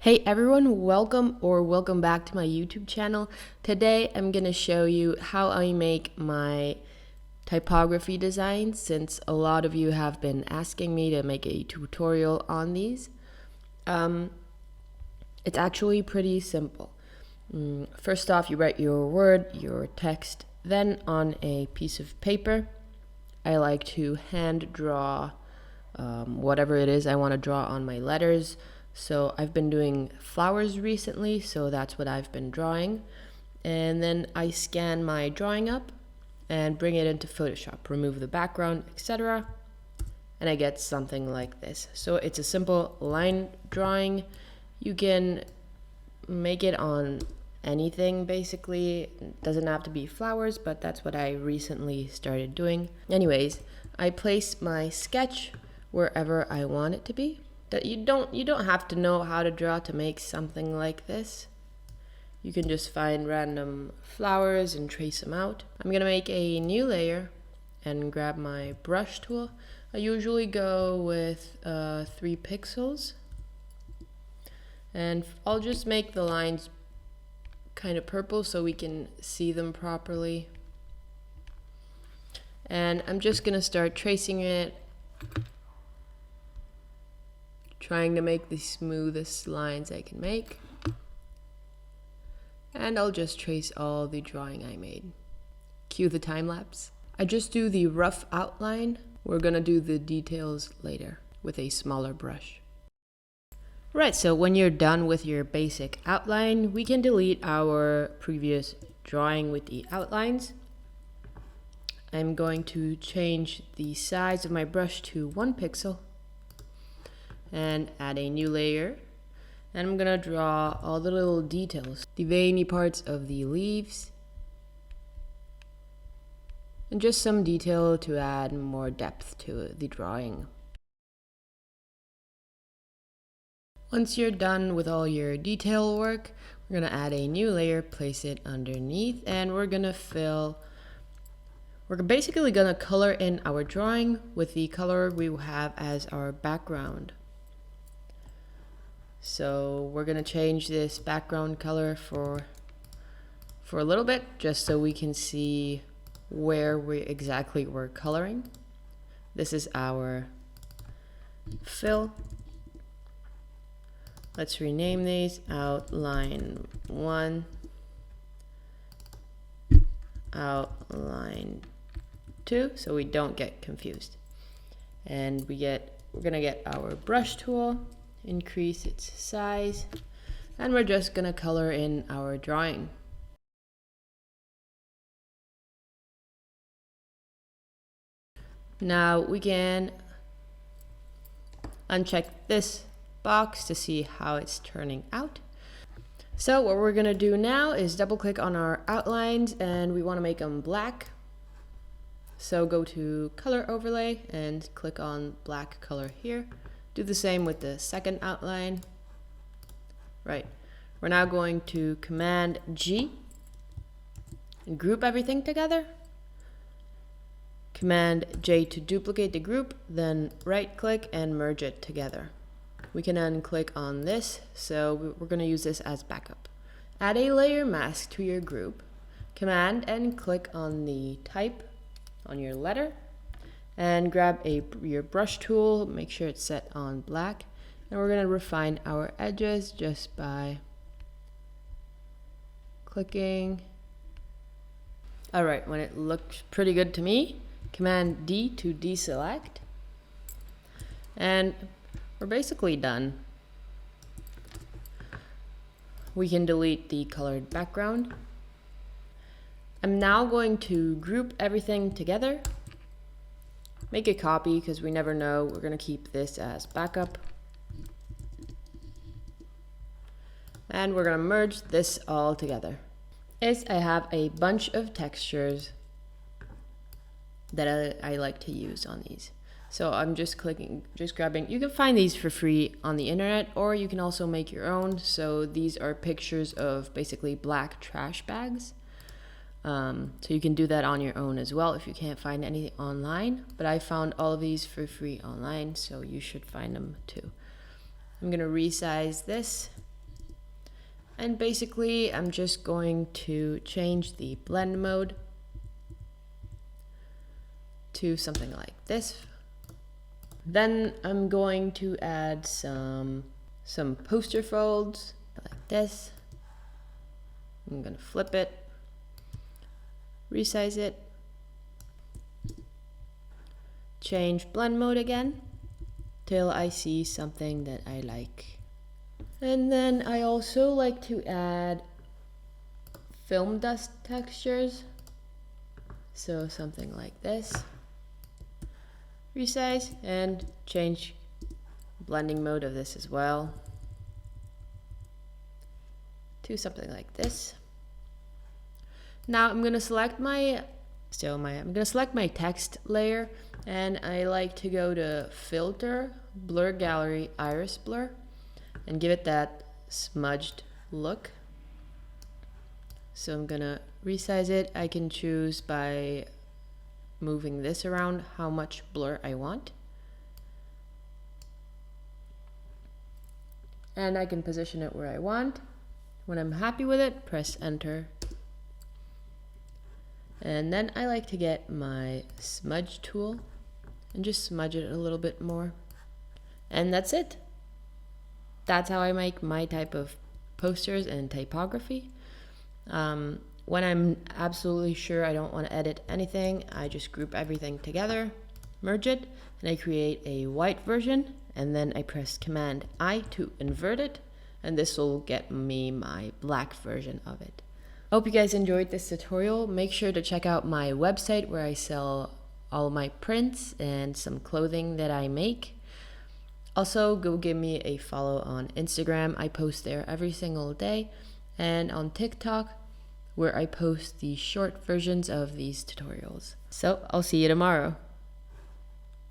Hey everyone, welcome back to my YouTube channel. Today I'm gonna show you how I make my typography designs, since a lot of you have been asking me to make a tutorial on these. It's actually pretty simple. First off, you write your word, your text, then on a piece of paper. I like to hand draw whatever it is I want to draw on my letters. So I've been doing flowers recently, so that's what I've been drawing. And then I scan my drawing up and bring it into Photoshop, remove the background, etc. And I get something like this. So it's a simple line drawing. You can make it on anything basically. It doesn't have to be flowers, but that's what I recently started doing. Anyways, I place my sketch wherever I want it to be. That you don't have to know how to draw to make something like this. You can just find random flowers and trace them out. I'm gonna make a new layer and grab my brush tool. I usually go with 3 pixels, and I'll just make the lines kind of purple so we can see them properly. And I'm just gonna start tracing it, trying to make the smoothest lines I can make. And I'll just trace all the drawing I made. Cue the time lapse. I just do the rough outline. We're gonna do the details later with a smaller brush. Right, so when you're done with your basic outline, we can delete our previous drawing with the outlines. I'm going to change the size of my brush to 1 pixel and add a new layer. And I'm gonna draw all the little details, the veiny parts of the leaves, and just some detail to add more depth to the drawing. Once you're done with all your detail work, we're gonna add a new layer, place it underneath, and we're basically gonna color in our drawing with the color we will have as our background. So we're gonna change this background color for a little bit, just so we can see where we're coloring. This is our fill. Let's rename these outline 1, outline 2, so we don't get confused. And we're gonna get our brush tool, increase its size, and we're just gonna color in our drawing. Now we can uncheck this box to see how it's turning out. So what we're gonna do now is double click on our outlines, and we wanna make them black. So go to color overlay and click on black color here. Do the same with the second outline. Right, we're now going to Command G and group everything together. Command J to duplicate the group, then right click and merge it together. We can then click on this, so we're going to use this as backup. Add a layer mask to your group. Command and click on the type on your letter, and grab your brush tool, make sure it's set on black, and we're going to refine our edges just by clicking. Alright, when it looks pretty good to me, Command D to deselect, and we're basically done. We can delete the colored background. I'm now going to group everything together. Make a copy because we never know. We're going to keep this as backup. And we're going to merge this all together. I have a bunch of textures that I like to use on these. So I'm just grabbing, you can find these for free on the internet, or you can also make your own. So these are pictures of basically black trash bags. So you can do that on your own as well if you can't find anything online. But I found all of these for free online, so you should find them too. I'm gonna resize this And basically, I'm just going to change the blend mode to something like this. Then I'm going to add some poster folds like this. I'm gonna flip it, resize it, change blend mode again till I see something that I like. And then I also like to add film dust textures. So something like this. Resize and change blending mode of this as well to something like this. Now I'm gonna select my text layer, and I like to go to Filter, Blur Gallery, Iris Blur, and give it that smudged look. So I'm gonna resize it. I can choose by moving this around how much blur I want. And I can position it where I want. When I'm happy with it, press enter. And then I like to get my smudge tool and just smudge it a little bit more. And that's it. That's how I make my type of posters and typography. When I'm absolutely sure I don't want to edit anything, I just group everything together, merge it, and I create a white version, and then I press Command I to invert it, and this will get me my black version of it. I hope you guys enjoyed this tutorial. Make sure to check out my website where I sell all my prints and some clothing that I make. Also, go give me a follow on Instagram. I post there every single day, and on TikTok, where I post the short versions of these tutorials. So I'll see you tomorrow.